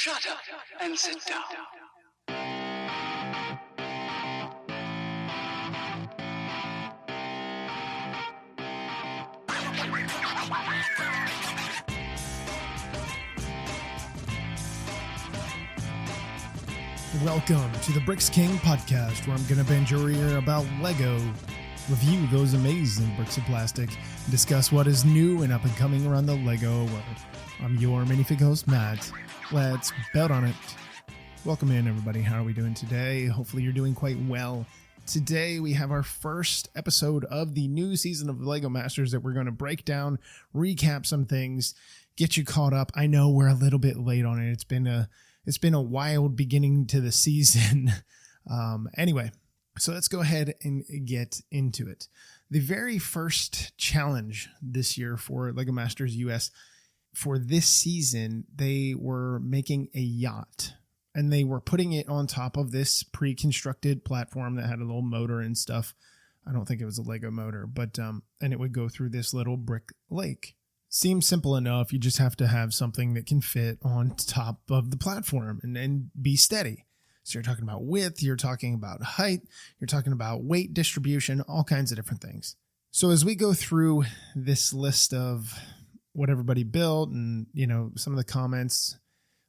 Shut up and sit down. Welcome to the Bricks King podcast, where I'm going to bend your ear about Lego, review those amazing bricks of plastic, and discuss what is new and up and coming around the Lego world. I'm your Minifigure host, Matt. Let's bet on it. Welcome in, everybody. How are we doing today? Hopefully you're doing quite well. Today we have our first episode of the new season of Lego Masters that we're going to break down, recap some things, get you caught up. I know we're a little bit late on it. It's been a wild beginning to the season. Anyway, so let's go ahead and get into it. The very first challenge this year for LEGO Masters US for this season, they were making a yacht. And they were putting it on top of this pre-constructed platform that had a little motor and stuff. I don't think it was a Lego motor, but and it would go through this little brick lake. Seems simple enough. You just have to have something that can fit on top of the platform and be steady. So you're talking about width, you're talking about height, you're talking about weight distribution, all kinds of different things. So as we go through this list of what everybody built and, you know, some of the comments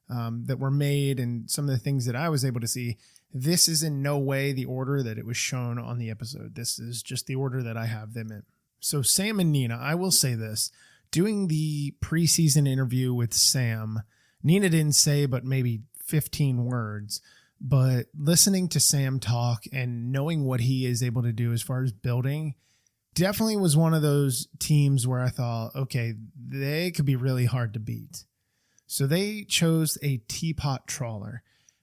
that were made and some of the things that I was able to see, this is in no way the order that it was shown on the episode. This is just the order that I have them in. So Sam and Nina, I will say this. Doing the preseason interview with Sam, Nina didn't say but maybe 15 words, but listening to Sam talk and knowing what he is able to do as far as building definitely was one of those teams where I thought, okay, they could be really hard to beat. So they chose a teapot trawler,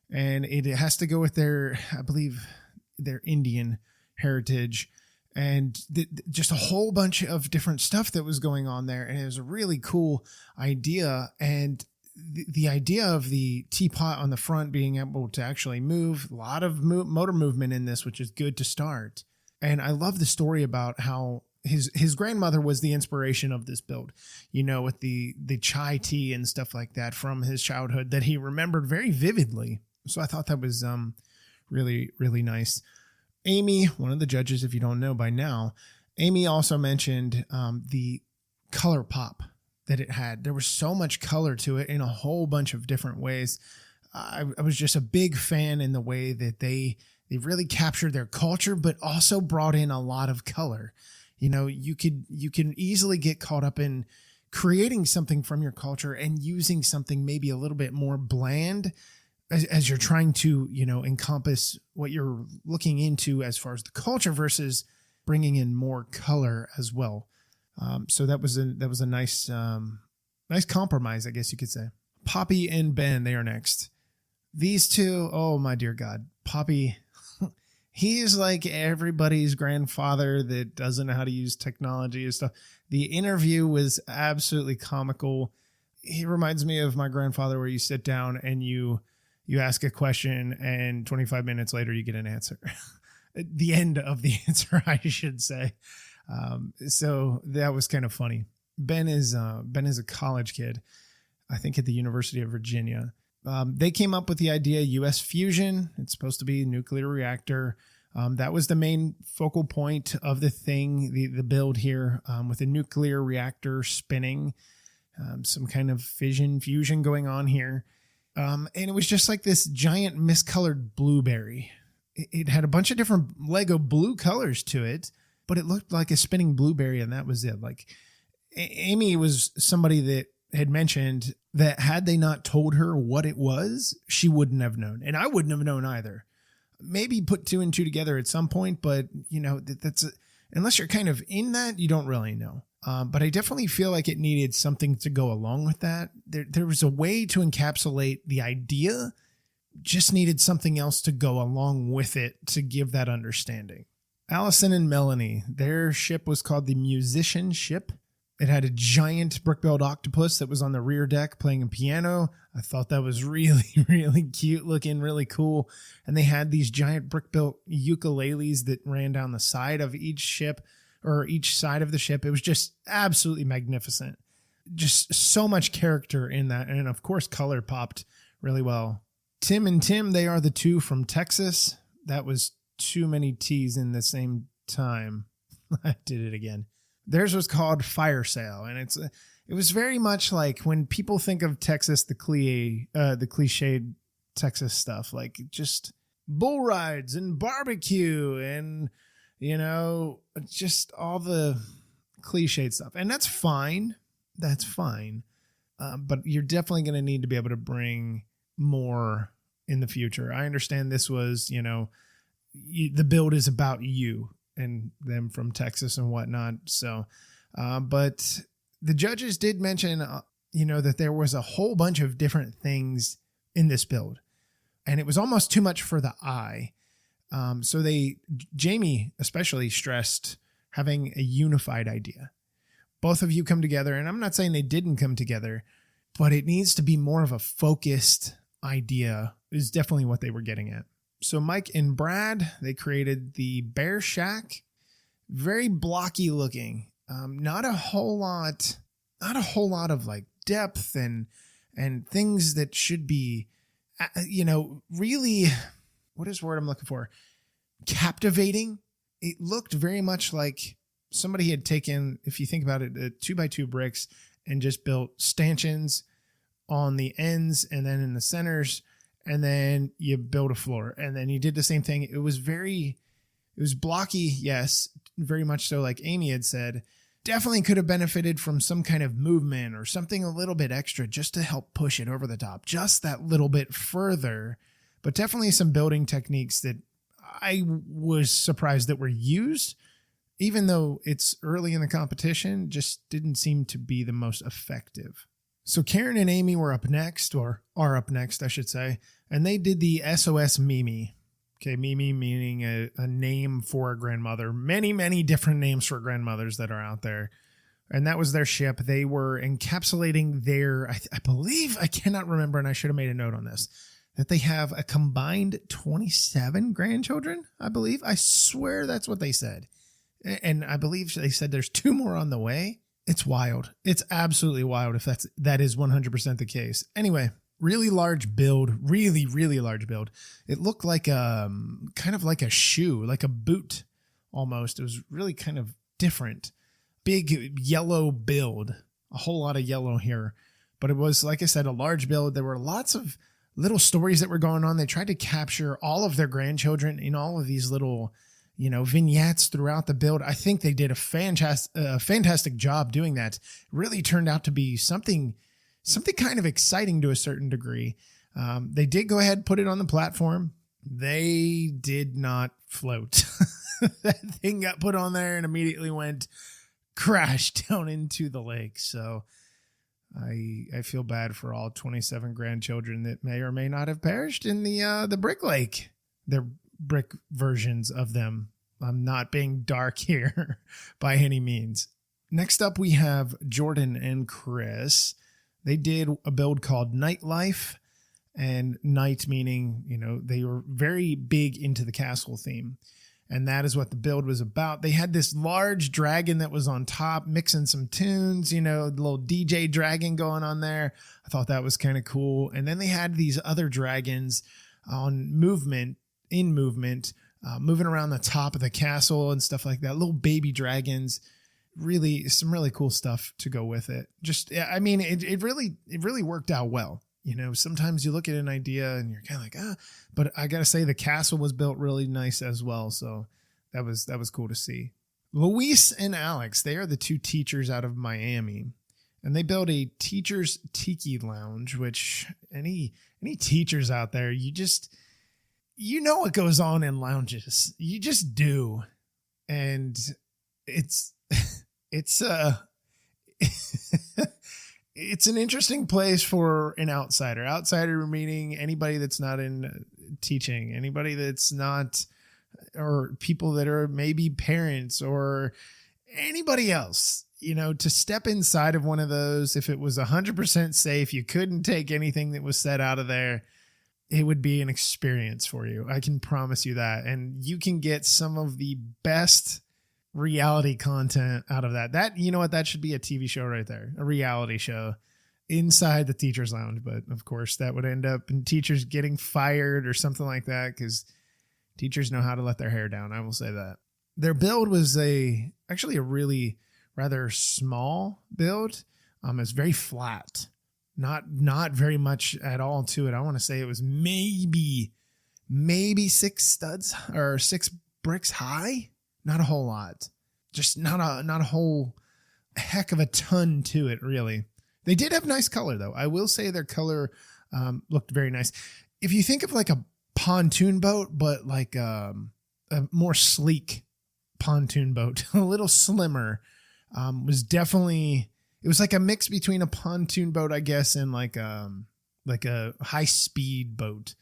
and it has to go with their, I believe, their Indian heritage. And just a whole bunch of different stuff that was going on there. And it was a really cool idea. And the idea of the teapot on the front being able to actually move, a lot of motor movement in this, which is good to start. And I love the story about how his grandmother was the inspiration of this build, you know, with the chai tea and stuff like that from his childhood that he remembered very vividly. So I thought that was really, really nice. Amy, one of the judges, if you don't know by now, Amy also mentioned the color pop that it had. There was so much color to it in a whole bunch of different ways. I was just a big fan in the way that they really captured their culture, but also brought in a lot of color. You know, you can easily get caught up in creating something from your culture and using something maybe a little bit more bland as you're trying to, you know, encompass what you're looking into as far as the culture versus bringing in more color as well. So that was a nice compromise, I guess you could say. Poppy and Ben, they are next. These two, oh my dear God, Poppy, he is like everybody's grandfather that doesn't know how to use technology and stuff. The interview was absolutely comical. He reminds me of my grandfather, where you sit down and you ask a question and 25 minutes later you get an answer. The end of the answer, I should say. So that was kind of funny. Ben is a college kid, I think at the University of Virginia. They came up with the idea US fusion. It's supposed to be a nuclear reactor. That was the main focal point of the thing, the build here, with a nuclear reactor spinning, some kind of fission fusion going on here. And it was just like this giant miscolored blueberry. It had a bunch of different Lego blue colors to it, but it looked like a spinning blueberry, and that was it. Like, Amy was somebody that had mentioned that had they not told her what it was, she wouldn't have known. And I wouldn't have known either. Maybe put two and two together at some point, but, you know, unless you're kind of in that, you don't really know. But I definitely feel like it needed something to go along with that. There was a way to encapsulate the idea, just needed something else to go along with it to give that understanding. Allison and Melanie, their ship was called the Musician Ship. It had a giant brick-built octopus that was on the rear deck playing a piano. I thought that was really, really cute looking, really cool. And they had these giant brick-built ukuleles that ran down the side of each ship, or each side of the ship. It was just absolutely magnificent. Just so much character in that. And of course, color popped really well. Tim and Tim, they are the two from Texas. That was too many T's in the same time. I did it again. Theirs was called Fire Sale, and it was very much like when people think of Texas, the cliched Texas stuff, like just bull rides and barbecue and, just all the cliched stuff. And that's fine. That's fine. But you're definitely going to need to be able to bring more in the future. I understand this was, the build is about you and them from Texas and whatnot. So, but the judges did mention, that there was a whole bunch of different things in this build, and it was almost too much for the eye. So Jamie especially stressed having a unified idea. Both of you come together, and I'm not saying they didn't come together, but it needs to be more of a focused idea is definitely what they were getting at. So Mike and Brad, they created the Bear Shack. Very blocky looking. Not a whole lot of like depth and things that should be, really, what is the word I'm looking for? Captivating. It looked very much like somebody had taken, if you think about it, 2x2 bricks and just built stanchions on the ends and then in the centers, and then you build a floor, and then you did the same thing. It was blocky, yes, very much so, like Amy had said. Definitely could have benefited from some kind of movement or something a little bit extra just to help push it over the top, just that little bit further. But definitely some building techniques that I was surprised that were used, even though it's early in the competition, just didn't seem to be the most effective. So Karen and Amy were up next, or are up next, I should say, and they did the SOS Mimi. Okay, Mimi meaning a name for a grandmother. Many, many different names for grandmothers that are out there. And that was their ship. They were encapsulating their, I believe, I cannot remember, and I should have made a note on this, that they have a combined 27 grandchildren, I believe. I swear that's what they said. And I believe they said there's 2 more on the way. It's wild. It's absolutely wild if that is 100% the case. Anyway, really large build, really, really large build. It looked like kind of like a shoe, like a boot almost. It was really kind of different. Big yellow build, a whole lot of yellow here. But it was, like I said, a large build. There were lots of little stories that were going on. They tried to capture all of their grandchildren in all of these little, vignettes throughout the build. I think they did a fantastic job doing that. It really turned out to be something kind of exciting to a certain degree. They did go ahead and put it on the platform. They did not float. That thing got put on there and immediately went crash down into the lake. So I feel bad for all 27 grandchildren that may or may not have perished in the brick lake. They're brick versions of them. I'm not being dark here by any means. Next up, we have Jordan and Chris. They did a build called Nightlife, and night meaning, they were very big into the castle theme. And that is what the build was about. They had this large dragon that was on top mixing some tunes, the little DJ dragon going on there. I thought that was kind of cool. And then they had these other dragons on moving around the top of the castle and stuff like that. Little baby dragons. Really, some really cool stuff to go with it. It really worked out well. Sometimes you look at an idea and you're kind of like, but I got to say the castle was built really nice as well. So that was cool to see. Luis and Alex, they are the 2 teachers out of Miami, and they built a teacher's tiki lounge, which any teachers out there, what goes on in lounges. You just do. And it's it's an interesting place for an outsider. Outsider meaning anybody that's not in teaching, anybody that's not, or people that are maybe parents or anybody else, to step inside of one of those. If it was 100% safe, you couldn't take anything that was said out of there, it would be an experience for you. I can promise you that. And you can get some of the best reality content out of that. That should be a TV show right there, a reality show. inside the teacher's lounge. But of course, that would end up in teachers getting fired or something like that, because teachers know how to let their hair down. I will say that. Their build was actually a really rather small build. It's very flat, not very much at all to it. I want to say it was maybe 6 studs or 6 bricks high. Not a whole lot. Just not a whole heck of a ton to it, really. They did have nice color, though. I will say their color looked very nice. If you think of like a pontoon boat, but like a more sleek pontoon boat, a little slimmer, was definitely, it was like a mix between a pontoon boat, I guess, and like a high speed boat.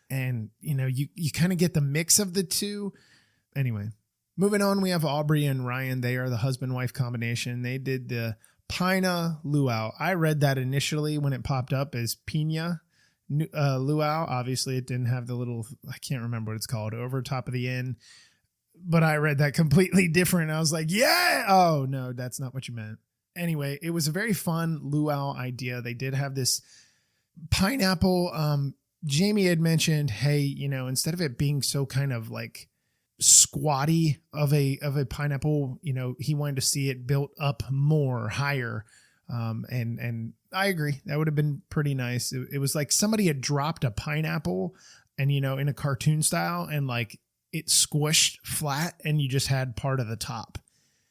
And, you kind of get the mix of the two. Anyway, moving on, we have Aubrey and Ryan. They are the husband-wife combination. They did the Pina Luau. I read that initially when it popped up as Pina Luau. Obviously, it didn't have the little, I can't remember what it's called, over top of the N. But I read that completely different. I was like, yeah. Oh, no, that's not what you meant. Anyway, it was a very fun luau idea. They did have this pineapple. Jamie had mentioned, hey, instead of it being so kind of like squatty of a pineapple, he wanted to see it built up more higher. And I agree. That would have been pretty nice. It was like somebody had dropped a pineapple and, in a cartoon style, and like it squished flat and you just had part of the top.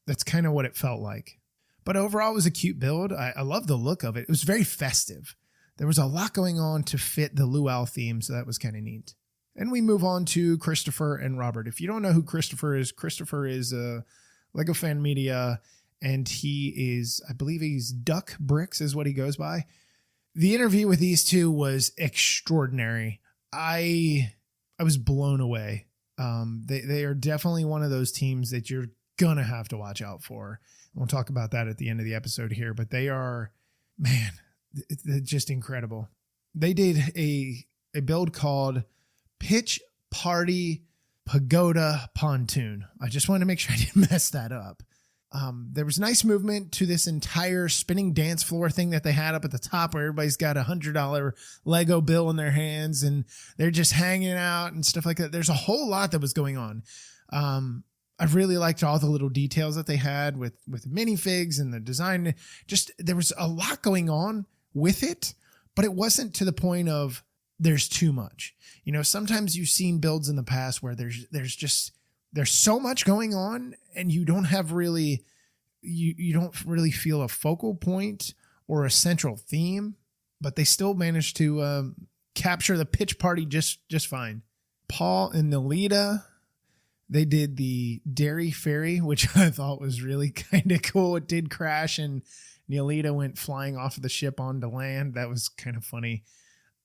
That's kind of what it felt like. But overall, it was a cute build. I love the look of it. It was very festive. There was a lot going on to fit the luau theme, so that was kind of neat. And we move on to Christopher and Robert. If you don't know who Christopher is Lego Fan Media, and he is, I believe he's Duck Bricks is what he goes by. The interview with these two was extraordinary. I was blown away. They are definitely one of those teams that you're going to have to watch out for. We'll talk about that at the end of the episode here, but they are, man, they're just incredible. They did a build called Pitch Party Pagoda Pontoon. I just wanted to make sure I didn't mess that up. There was nice movement to this entire spinning dance floor thing that they had up at the top, where everybody's got $100 Lego bill in their hands and they're just hanging out and stuff like that. There's a whole lot that was going on. I really liked all the little details that they had with minifigs and the design. Just, there was a lot going on with it, but it wasn't to the point of there's too much. Sometimes you've seen builds in the past where there's so much going on and you don't have really, you don't really feel a focal point or a central theme, but they still managed to capture the pitch party just fine. Paul and Nolita, they did the Dairy Ferry, which I thought was really kind of cool. It did crash and Nolita went flying off of the ship onto land. That was kind of funny.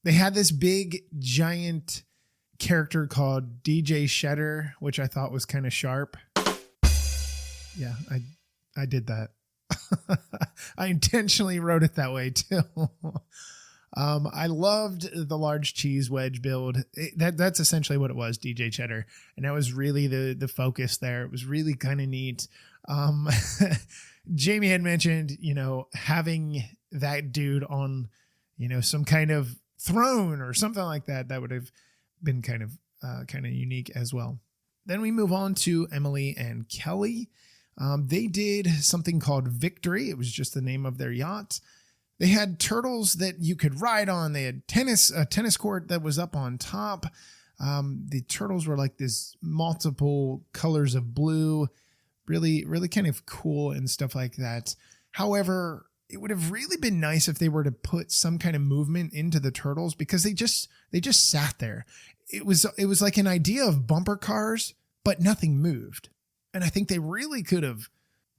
They had this big giant character called DJ Shedder, which I thought was kind of sharp. Yeah, I did that. I intentionally wrote it that way too. I loved the large cheese wedge build. That's essentially what it was, DJ Cheddar. And that was really the focus there. It was really kind of neat. Jamie had mentioned, having that dude on, some kind of throne or something like that. That would have been kind of unique as well. Then we move on to Emily and Kelly. They did something called Victory. It was just the name of their yacht. They had turtles that you could ride on. They had a tennis court that was up on top. The turtles were like this multiple colors of blue, really, really kind of cool and stuff like that. However, it would have really been nice if they were to put some kind of movement into the turtles, because they just sat there. It was like an idea of bumper cars, but nothing moved. And I think they really could have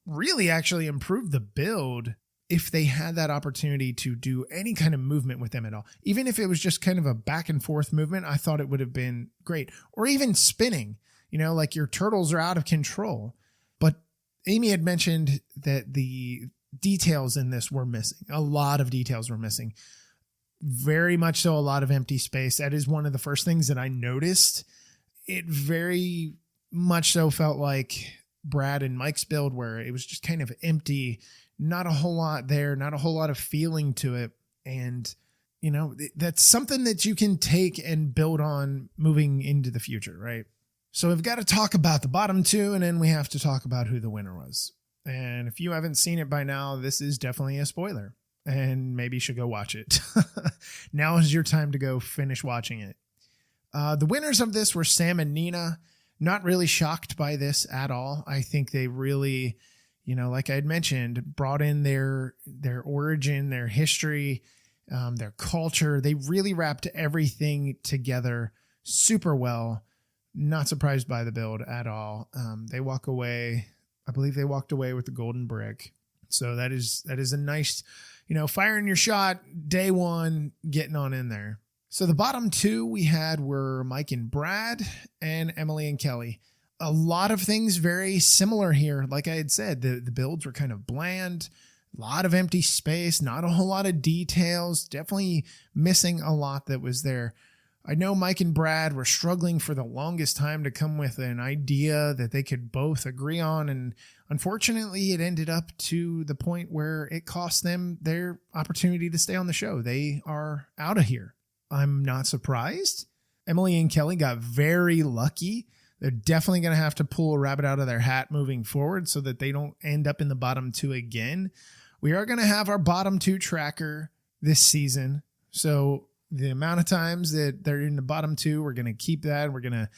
really actually improved the build if they had that opportunity to do any kind of movement with them at all. Even if it was just kind of a back and forth movement, I thought it would have been great. Or even spinning, like your turtles are out of control. But Amy had mentioned that the details in this were missing. A lot of details were missing. Very much so, a lot of empty space. That is one of the first things that I noticed. It very much so felt like Brad and Mike's build, where it was just kind of empty. Not a whole lot there, not a whole lot of feeling to it. And, that's something that you can take and build on moving into the future, right? So we've got to talk about the bottom two, and then we have to talk about who the winner was. And if you haven't seen it by now, this is definitely a spoiler, and maybe you should go watch it. Now is your time to go finish watching it. The winners of this were Sam and Nina. Not really shocked by this at all. I think they really, like I had mentioned, brought in their origin, their history, their culture. They really wrapped everything together super well. Not surprised by the build at all. They walk away. I believe they walked away with the golden brick. So that is a nice, firing your shot day one, getting on in there. So the bottom two we had were Mike and Brad and Emily and Kelly. A lot of things very similar here. Like I had said, the builds were kind of bland. A lot of empty space, not a whole lot of details, definitely missing a lot that was there. I know Mike and Brad were struggling for the longest time to come with an idea that they could both agree on. And unfortunately, it ended up to the point where it cost them their opportunity to stay on the show. They are out of here. I'm not surprised. Emily and Kelly got very lucky. They're definitely going to have to pull a rabbit out of their hat moving forward so that they don't end up in the bottom two again. We are going to have our bottom two tracker this season. So the amount of times that they're in the bottom two, we're going to keep that. We're going to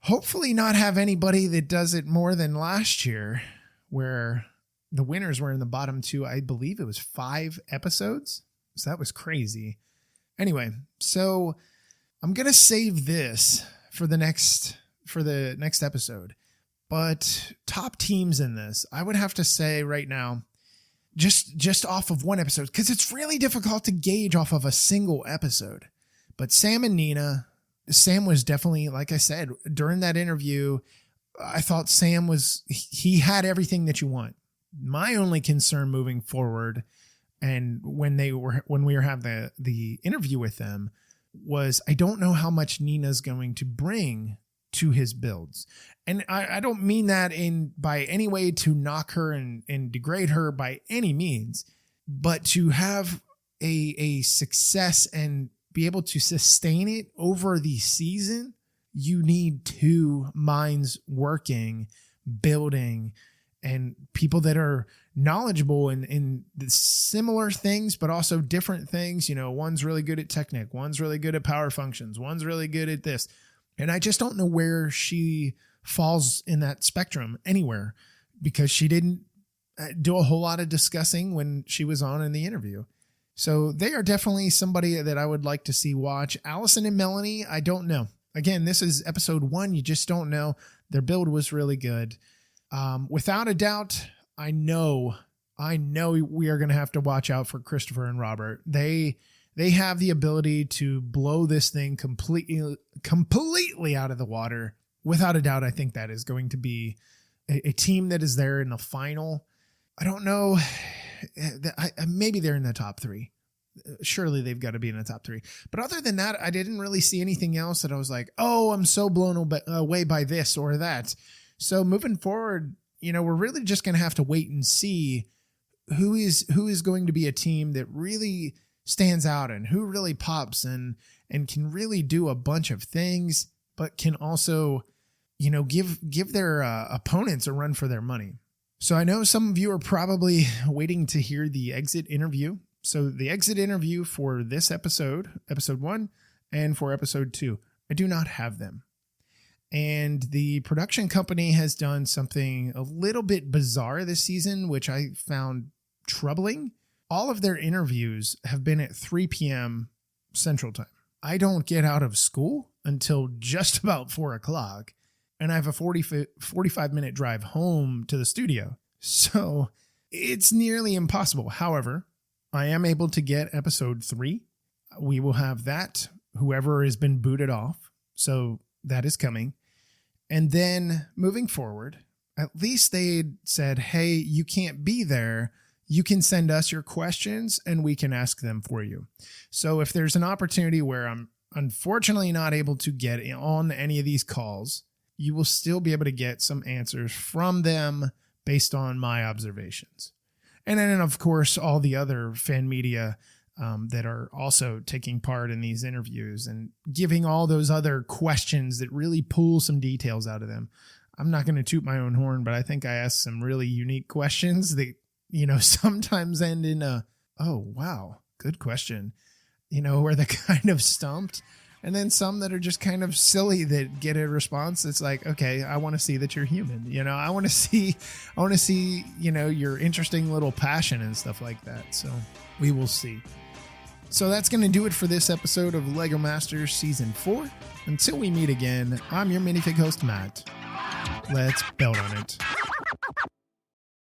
hopefully not have anybody that does it more than last year, where the winners were in the bottom two. I believe it was 5 episodes. So that was crazy. Anyway, so I'm going to save this for the next episode. But top teams in this, I would have to say right now, just off of one episode, because it's really difficult to gauge off of a single episode. But Sam and Nina, Sam was definitely, like I said, during that interview, I thought Sam he had everything that you want. My only concern moving forward, and when we were having the interview with them, was I don't know how much Nina's going to bring to his builds. And I don't mean that by any way to knock her and degrade her by any means, but to have a success and be able to sustain it over the season, you need 2 minds working, building, and people that are knowledgeable in the similar things, but also different things. One's really good at Technic, one's really good at power functions, one's really good at this. And I just don't know where she falls in that spectrum anywhere, because she didn't do a whole lot of discussing when she was on in the interview. So they are definitely somebody that I would like to see watch. Allison and Melanie, I don't know. Again, this is episode 1. You just don't know. Their build was really good. Without a doubt, I know we are going to have to watch out for Christopher and Robert. They have the ability to blow this thing completely out of the water. Without a doubt, I think that is going to be a team that is there in the final. I don't know. Maybe they're in the top 3. Surely they've got to be in the top 3. But other than that, I didn't really see anything else that I was like, oh, I'm so blown away by this or that. So moving forward, we're really just going to have to wait and see who is going to be a team that really stands out and who really pops and can really do a bunch of things, but can also, give their opponents a run for their money. So I know some of you are probably waiting to hear the exit interview. So the exit interview for this episode 1, and for episode 2, I do not have them. And the production company has done something a little bit bizarre this season, which I found troubling. All of their interviews have been at 3 p.m. Central Time. I don't get out of school until just about 4 o'clock, and I have a 45-minute drive home to the studio. So it's nearly impossible. However, I am able to get episode 3. We will have that, whoever has been booted off. So that is coming. And then moving forward, at least they said, hey, you can't be there. You can send us your questions and we can ask them for you. So if there's an opportunity where I'm unfortunately not able to get on any of these calls, you will still be able to get some answers from them based on my observations. And then, of course, all the other fan media that are also taking part in these interviews and giving all those other questions that really pull some details out of them. I'm not going to toot my own horn, but I think I asked some really unique questions that, sometimes end in oh, wow, good question, where they're kind of stumped. And then some that are just kind of silly that get a response that's like, okay, I want to see that you're human. I want to see, your interesting little passion and stuff like that. So we will see. So that's going to do it for this episode of LEGO Masters Season 4. Until we meet again, I'm your minifig host, Matt. Let's build on it.